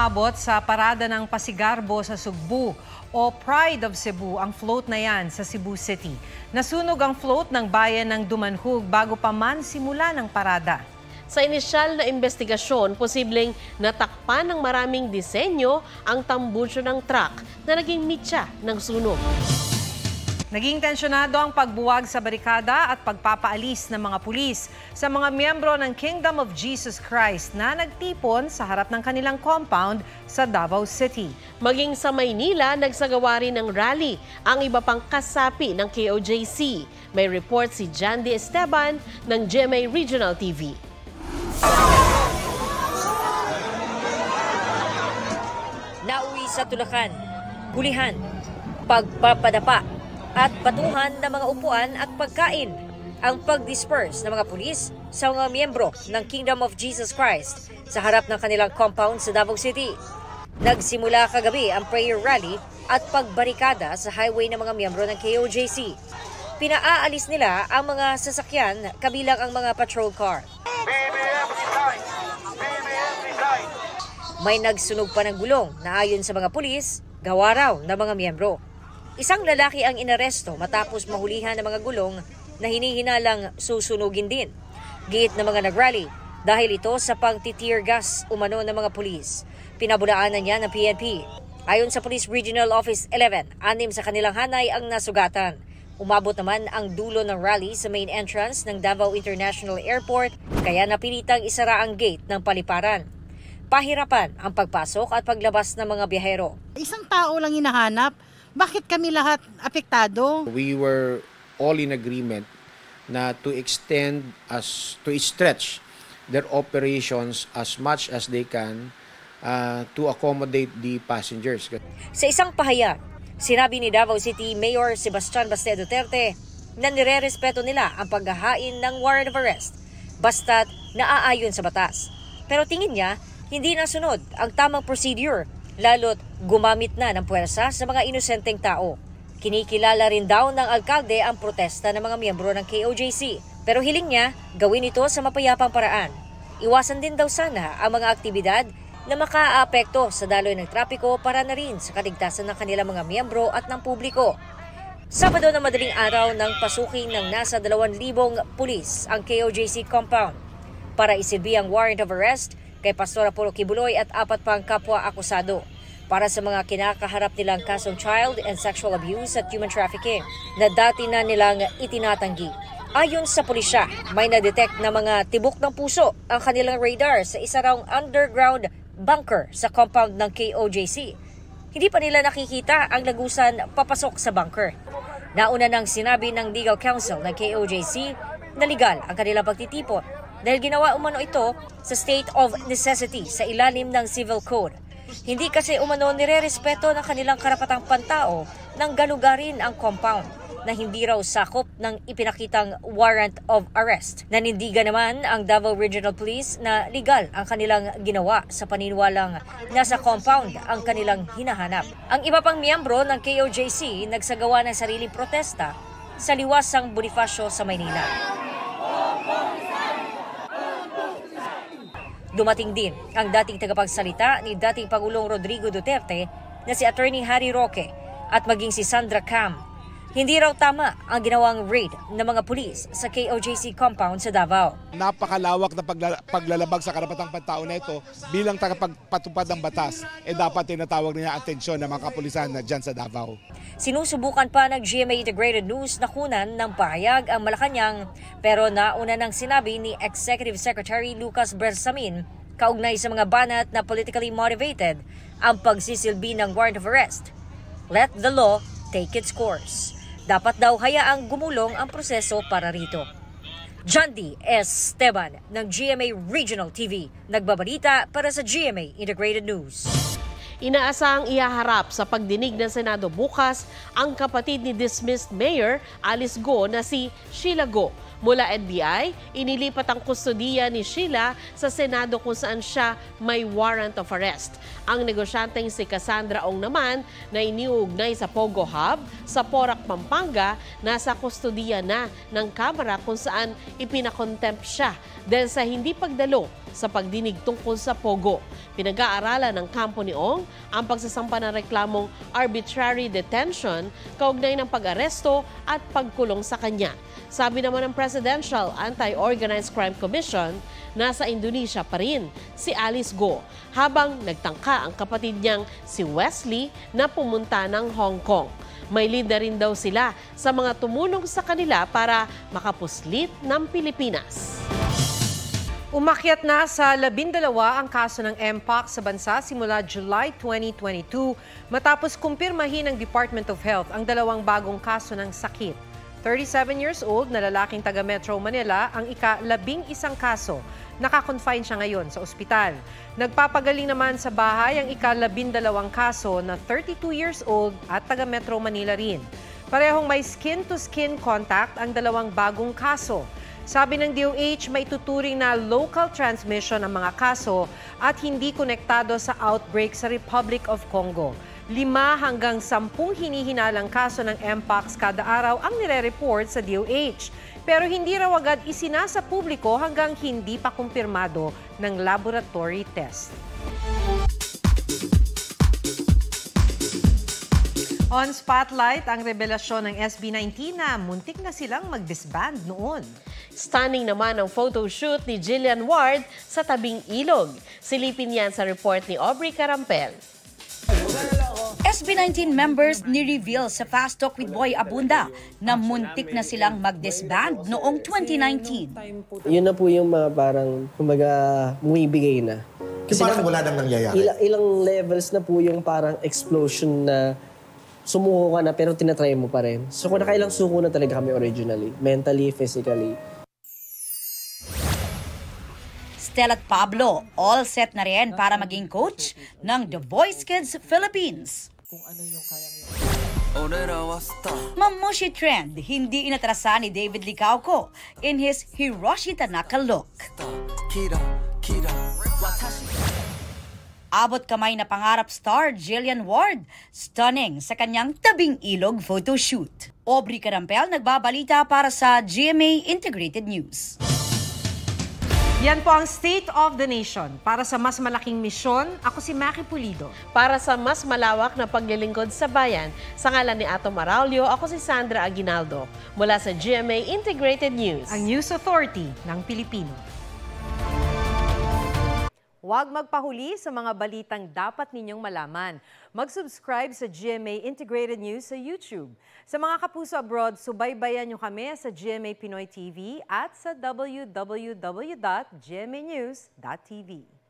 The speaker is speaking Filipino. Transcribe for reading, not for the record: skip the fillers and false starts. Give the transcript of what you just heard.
umabot sa parada ng Pasigarbo sa Sugbu o Pride of Cebu ang float na yan sa Cebu City. Nasunog ang float ng bayan ng Dumanhog bago pa man simula ng parada. Sa inisyal na investigasyon, posibleng natakpan ng maraming disenyo ang tambutso ng truck na naging mitya ng sunog. Naging tensyonado ang pagbuwag sa barikada at pagpapaalis ng mga pulis sa mga miyembro ng Kingdom of Jesus Christ na nagtipon sa harap ng kanilang compound sa Davao City. Maging sa Maynila, nagsagawa rin ng rally ang iba pang kasapi ng KOJC. May report si Jandy Esteban ng GMA Regional TV. Nauwi sa tulakan, hulihan, pagpapadapa at batuhan ng mga upuan at pagkain ang pag-disperse ng mga pulis sa mga miyembro ng Kingdom of Jesus Christ sa harap ng kanilang compound sa Davao City. Nagsimula kagabi ang prayer rally at pagbarikada sa highway ng mga miyembro ng KOJC. Pinaaalis nila ang mga sasakyan kabilang ang mga patrol car. May nagsunog pa ng gulong na ayon sa mga pulis, gawa raw ng mga miyembro. Isang lalaki ang inaresto matapos mahulihan ng mga gulong na hinihinalang susunugin din. Giit ng mga nagrally dahil ito sa pang-tear gas umano ng mga pulis. Pinabulaanan niya ng PNP. Ayon sa Police Regional Office 11, 6 sa kanilang hanay ang nasugatan. Umabot naman ang dulo ng rally sa main entrance ng Davao International Airport kaya napilitang isara ang gate ng paliparan. Pahirapan ang pagpasok at paglabas ng mga biyahero. Isang tao lang hinahanap. Bakit kami lahat apektado? We were all in agreement na to stretch their operations as much as they can to accommodate the passengers. Sa isang pahayag, sinabi ni Davao City Mayor Sebastian Baste Duterte na nirerespeto nila ang paghahain ng warrant of arrest basta't naaayon sa batas. Pero tingin niya, hindi nasunod ang tamang procedure, lalo't gumamit na ng puwersa sa mga inosenteng tao. Kinikilala rin daw ng alkalde ang protesta ng mga miyembro ng KOJC. Pero hiling niya, gawin ito sa mapayapang paraan. Iwasan din daw sana ang mga aktibidad na makaapekto sa daloy ng trapiko para na rin sa kaligtasan ng kanilang mga miyembro at ng publiko. Sabado na madaling araw nang pasukin ng nasa 2,000 pulis ang KOJC compound para isilbi ang warrant of arrest kay Pastor Apollo Kibuloy at 4 pang kapwa akusado para sa mga kinakaharap nilang kasong child and sexual abuse at human trafficking na dati na nilang itinatanggi. Ayon sa pulisya, may na-detect na mga tibok ng puso ang kanilang radar sa isa raw underground bunker sa compound ng KOJC. Hindi pa nila nakikita ang lagusan papasok sa bunker. Nauna nang sinabi ng Legal Counsel ng KOJC na legal ang kanilang pagtitipon dahil ginawa umano ito sa state of necessity sa ilalim ng Civil Code. Hindi kasi umano nire-respeto ng kanilang karapatang pantao nang galugarin ang compound na hindi raw sakop ng ipinakitang warrant of arrest. Nanindigan naman ang Davao Regional Police na legal ang kanilang ginawa sa paniniwalang nasa compound ang kanilang hinahanap. Ang iba pang miyembro ng KOJC nagsagawa ng sariling protesta sa liwasang Bonifacio sa Maynila. Dumating din ang dating tagapagsalita ni dating Pangulong Rodrigo Duterte na si Attorney Harry Roque at maging si Sandra Cam. Hindi raw tama ang ginawang raid ng mga pulis sa KOJC compound sa Davao. Napakalawak na paglalabag sa karapatang pantao na ito bilang tagapagpatupad ng batas, dapat tinatawag niya atensyon ng mga kapulisan na dyan sa Davao. Sinusubukan pa ng GMA Integrated News na kunan ng pahayag ang Malacanang pero nauna nang sinabi ni Executive Secretary Lucas Bersamin kaugnay sa mga banat na politically motivated ang pagsisilbi ng warrant of arrest. Let the law take its course. Dapat daw hayaang gumulong ang proseso para rito. Jandy Esteban ng GMA Regional TV, nagbabalita para sa GMA Integrated News. Inaasahang ihaharap sa pagdinig ng Senado bukas ang kapatid ni dismissed Mayor Alice Go na si Sheila Go. Mula NBI, inilipat ang kustodiya ni Sheila sa Senado kung saan siya may warrant of arrest. Ang negosyanteng si Cassandra Ong naman na iniugnay sa Pogo Hub sa Porac, Pampanga, nasa kustodiya na ng Kamara kung saan ipinakontempt siya dahil sa hindi pagdalo sa pagdinig tungkol sa Pogo. Pinag-aaralan ng kampo ni Ong ang pagsasampa ng reklamong arbitrary detention kaugnay ng pag-aresto at pagkulong sa kanya. Sabi naman ng Presidential Anti-Organized Crime Commission, nasa Indonesia pa rin si Alice Go habang nagtangka ang kapatid niyang si Wesley na pumunta ng Hong Kong. May lead na rin daw sila sa mga tumulong sa kanila para makapuslit ng Pilipinas. Umakyat na sa 12 ang kaso ng Mpox sa bansa simula July 2022 matapos kumpirmahin ng Department of Health ang 2 bagong kaso ng sakit. 37 years old na lalaking taga Metro Manila ang ika-11 kaso. Naka-confine siya ngayon sa ospital. Nagpapagaling naman sa bahay ang ika-12 kaso na 32 years old at taga Metro Manila rin. Parehong may skin-to-skin contact ang 2 bagong kaso. Sabi ng DOH, may tuturing na local transmission ang mga kaso at hindi konektado sa outbreak sa Republic of Congo. 5 hanggang 10 hinihinalang kaso ng Mpox kada araw ang nire-report sa DOH. Pero hindi raw agad isinasa publiko hanggang hindi pa kumpirmado ng laboratory test. On Spotlight, ang revelasyon ng SB19 na muntik na silang mag-disband noon. Stunning naman ang photoshoot ni Jillian Ward sa tabing ilog. Silipin yan sa report ni Aubrey Carampel. SB19 members ni-reveal sa Fast Talk with Boy Abunda na muntik na silang mag-disband noong 2019. Yun na po yung mga parang, kumbaga, bumibigay na. Kasi parang wala nang nangyayari. Ilang levels na po yung parang explosion na sumuko ka na pero tinatry mo pa rin. So kung nakailang suko na talaga kami originally, mentally, physically. Stella at Pablo, all set na rin para maging coach ng The Voice Kids Philippines. Mamushi trend, hindi inatrasan ni David Licauco in his Hiroshi Tanaka look. Abot kamay na pangarap star Jillian Ward, stunning sa kanyang tabing ilog photoshoot. Aubrey Carampel nagbabalita para sa GMA Integrated News. Yan po ang State of the Nation. Para sa mas malaking misyon, ako si Maki Pulido. Para sa mas malawak na paglilingkod sa bayan, sa ngalan ni Ato Maraulio, ako si Sandra Aguinaldo. Mula sa GMA Integrated News. Ang News Authority ng Pilipino. Huwag magpahuli sa mga balitang dapat ninyong malaman. Mag-subscribe sa GMA Integrated News sa YouTube. Sa mga kapuso abroad, subaybayan nyo kami sa GMA Pinoy TV at sa www.gmanews.tv.